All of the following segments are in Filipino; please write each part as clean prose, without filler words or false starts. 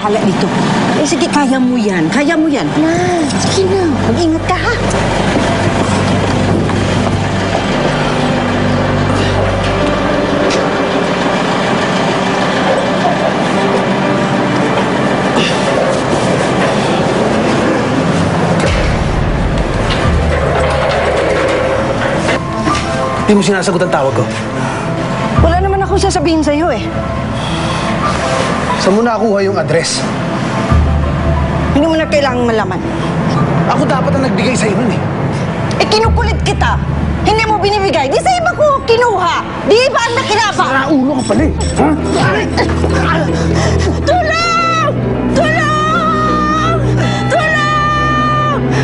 bahala dito. Eh, sige, kaya mo yan. Kaya mo yan. Nay, Sige na, mag-ingat ka, ha? Hindi mo sinasagot ang tawag ko. Wala naman akong sasabihin sa'yo, eh. Saan mo nakuha yung address? Hindi mo na kailangang malaman. Ako dapat ang nagbigay sa'yo nun eh. Eh, kinukulit kita. Hindi mo binibigay. Di sa iba ko kinuha. Di ba ang nakinabang? Sara ulo ka pala eh. Ha? Tulong! Tulong! Tulong!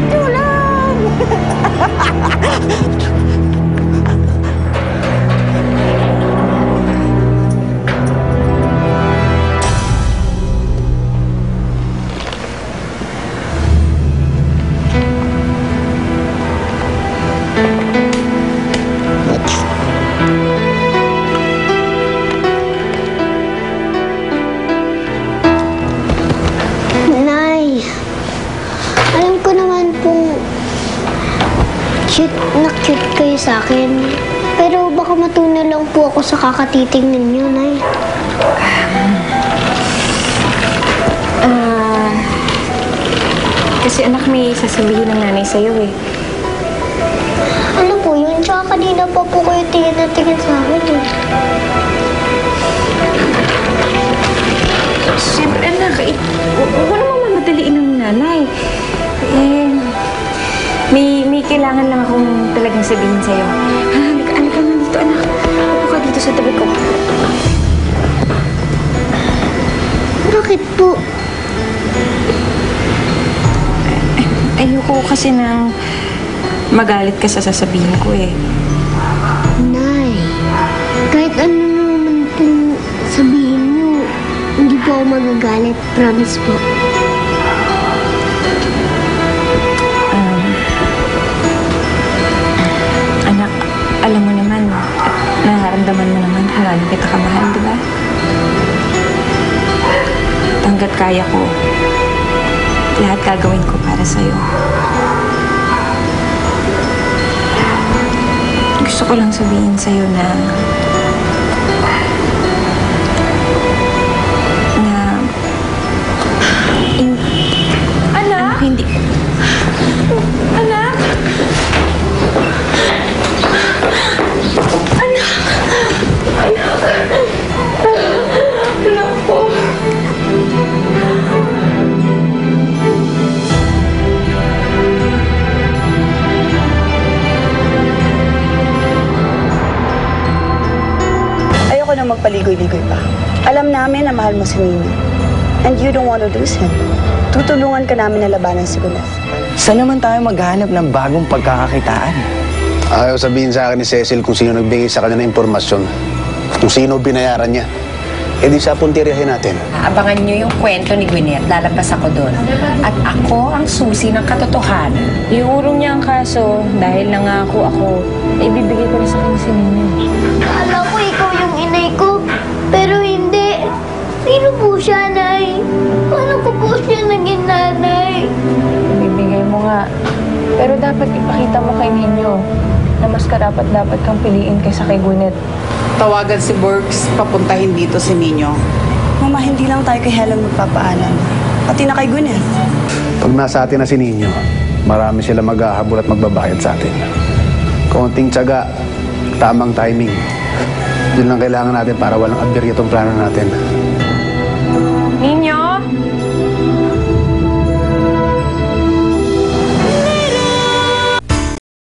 Tulong! Nay, alam ko naman pong cute kayo sa akin. Pero baka matunaw lang po ako sa kakatiting ninyo, Nay. Kasi anak, may sasabihin ng nanay sa'yo eh. Ano po yun? Tsaka kanina pa po kayo tingin na tingin sa akin eh. Siyempre anak, huwag mo naman mamadaliin ng nanay. Eh, may kailangan lang akong talagang sabihin sa'yo. Halika nga dito anak. Upo ka dito sa tabi ko. Bakit po? Ayoko kasi nang magalit ka sa sasabihin ko eh. Nay, kahit ano naman pong sabihin niyo, hindi po ako magagalit. Promise po. Anak, alam mo naman at nararamdaman mo naman kung gaano kita kamahal, di ba? Hanggat kaya ko, lahat gagawin ko para sa'yo. Gusto ko lang sabihin sa'yo na anak, hindi. Anak! Anak ko. Ayoko na magpaligoy-ligoy pa. Alam namin na mahal mo si Nino. And you don't want to lose him. Tutulungan ka namin na labanan si Guneth. Saan naman tayo maghahanap ng bagong pagkakakitaan? Ayaw sabihin sa akin ni Cecil kung sino nagbigay sa kanya ng impormasyon. Kung sino binayaran niya. Eh di sa puntiryahin natin. Abangan niyo yung kwento ni Gwyneth. Lalabas ako doon. At ako ang susi ng katotohanan. Iurong niya ang kaso dahil nangako ako. Ibibigay ko na sa kanya si Nino. Akala ko ikaw yung inay ko, pero hindi. Sino po siya, Nay? Paano ko po siya naging nanay? Ibibigay mo nga. Pero dapat ipakita mo kay Nino na mas karapat-dapat kang piliin kaysa kay Gwyneth. Tawagan si Burks, papuntahin dito si Nino. Mama, hindi lang tayo kay Helen magpapaalam. Pati na kay Guneth. Pag nasa atin na si Nino, marami sila maghahabol at magbabayad sa atin. Konting tiyaga, tamang timing. Yun lang kailangan natin para walang aberya itong plano natin.